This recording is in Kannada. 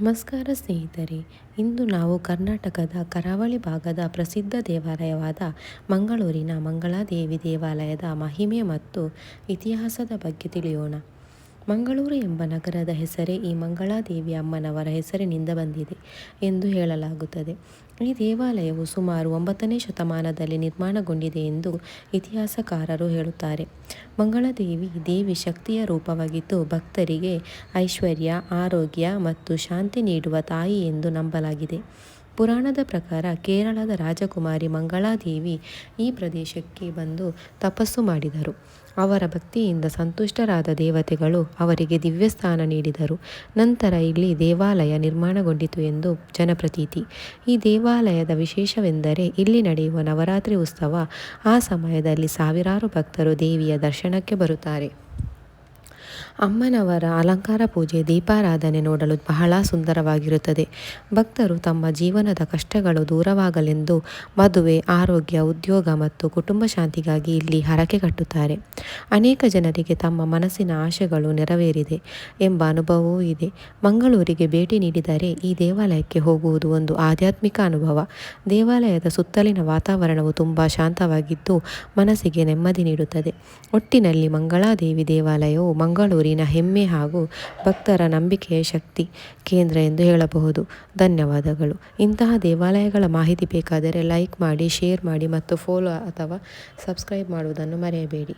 ನಮಸ್ಕಾರ ಸ್ನೇಹಿತರೆ. ಇಂದು ನಾವು ಕರ್ನಾಟಕದ ಕರಾವಳಿ ಭಾಗದ ಪ್ರಸಿದ್ಧ ದೇವಾಲಯವಾದ ಮಂಗಳೂರಿನ ಮಂಗಳಾದೇವಿ ದೇವಾಲಯದ ಮಹಿಮೆ ಮತ್ತು ಇತಿಹಾಸದ ಬಗ್ಗೆ ತಿಳಿಯೋಣ. ಮಂಗಳೂರು ಎಂಬ ನಗರದ ಹೆಸರೇ ಈ ಮಂಗಳಾದೇವಿ ಅಮ್ಮನವರ ಹೆಸರಿನಿಂದ ಬಂದಿದೆ ಎಂದು ಹೇಳಲಾಗುತ್ತದೆ. ಈ ದೇವಾಲಯವು ಸುಮಾರು 9ನೇ ಶತಮಾನದಲ್ಲಿ ನಿರ್ಮಾಣಗೊಂಡಿದೆ ಎಂದು ಇತಿಹಾಸಕಾರರು ಹೇಳುತ್ತಾರೆ. ಮಂಗಳಾದೇವಿ ದೇವಿ ಶಕ್ತಿಯ ರೂಪವಾಗಿದ್ದು ಭಕ್ತರಿಗೆ ಐಶ್ವರ್ಯ, ಆರೋಗ್ಯ ಮತ್ತು ಶಾಂತಿ ನೀಡುವ ತಾಯಿ ಎಂದು ನಂಬಲಾಗಿದೆ. ಪುರಾಣದ ಪ್ರಕಾರ ಕೇರಳದ ರಾಜಕುಮಾರಿ ಮಂಗಳಾದೇವಿ ಈ ಪ್ರದೇಶಕ್ಕೆ ಬಂದು ತಪಸ್ಸು ಮಾಡಿದರು. ಅವರ ಭಕ್ತಿಯಿಂದ ಸಂತುಷ್ಟರಾದ ದೇವತೆಗಳು ಅವರಿಗೆ ದಿವ್ಯಸ್ಥಾನ ನೀಡಿದರು. ನಂತರ ಇಲ್ಲಿ ದೇವಾಲಯ ನಿರ್ಮಾಣಗೊಂಡಿತು ಎಂದು ಜನಪ್ರತೀತಿ. ಈ ದೇವಾಲಯದ ವಿಶೇಷವೆಂದರೆ ಇಲ್ಲಿ ನಡೆಯುವ ನವರಾತ್ರಿ ಉತ್ಸವ. ಆ ಸಮಯದಲ್ಲಿ ಸಾವಿರಾರು ಭಕ್ತರು ದೇವಿಯ ದರ್ಶನಕ್ಕೆ ಬರುತ್ತಾರೆ. ಅಮ್ಮನವರ ಅಲಂಕಾರ ಪೂಜೆ, ದೀಪಾರಾಧನೆ ನೋಡಲು ಬಹಳ ಸುಂದರವಾಗಿರುತ್ತದೆ. ಭಕ್ತರು ತಮ್ಮ ಜೀವನದ ಕಷ್ಟಗಳು ದೂರವಾಗಲೆಂದು ಮದುವೆ, ಆರೋಗ್ಯ, ಉದ್ಯೋಗ ಮತ್ತು ಕುಟುಂಬ ಶಾಂತಿಗಾಗಿ ಇಲ್ಲಿ ಹರಕೆ ಕಟ್ಟುತ್ತಾರೆ. ಅನೇಕ ಜನರಿಗೆ ತಮ್ಮ ಮನಸ್ಸಿನ ಆಶೆಗಳು ನೆರವೇರಿದೆ ಎಂಬ ಅನುಭವವೂ ಇದೆ. ಮಂಗಳೂರಿಗೆ ಭೇಟಿ ನೀಡಿದರೆ ಈ ದೇವಾಲಯಕ್ಕೆ ಹೋಗುವುದು ಒಂದು ಆಧ್ಯಾತ್ಮಿಕ ಅನುಭವ. ದೇವಾಲಯದ ಸುತ್ತಲಿನ ವಾತಾವರಣವು ತುಂಬ ಶಾಂತವಾಗಿದ್ದು ಮನಸ್ಸಿಗೆ ನೆಮ್ಮದಿ ನೀಡುತ್ತದೆ. ಒಟ್ಟಿನಲ್ಲಿ ಮಂಗಳಾದೇವಿ ದೇವಾಲಯವು ಮಂಗಳೂರಿನ ಹೆಮ್ಮೆ ಹಾಗೂ ಭಕ್ತರ ನಂಬಿಕೆಯ ಶಕ್ತಿ ಕೇಂದ್ರ ಎಂದು ಹೇಳಬಹುದು. ಧನ್ಯವಾದಗಳು. ಇಂತಹ ದೇವಾಲಯಗಳ ಮಾಹಿತಿ ಬೇಕಾದರೆ ಲೈಕ್ ಮಾಡಿ, ಶೇರ್ ಮಾಡಿ ಮತ್ತು ಫಾಲೋ ಅಥವಾ ಸಬ್ಸ್ಕ್ರೈಬ್ ಮಾಡುವುದನ್ನು ಮರೆಯಬೇಡಿ.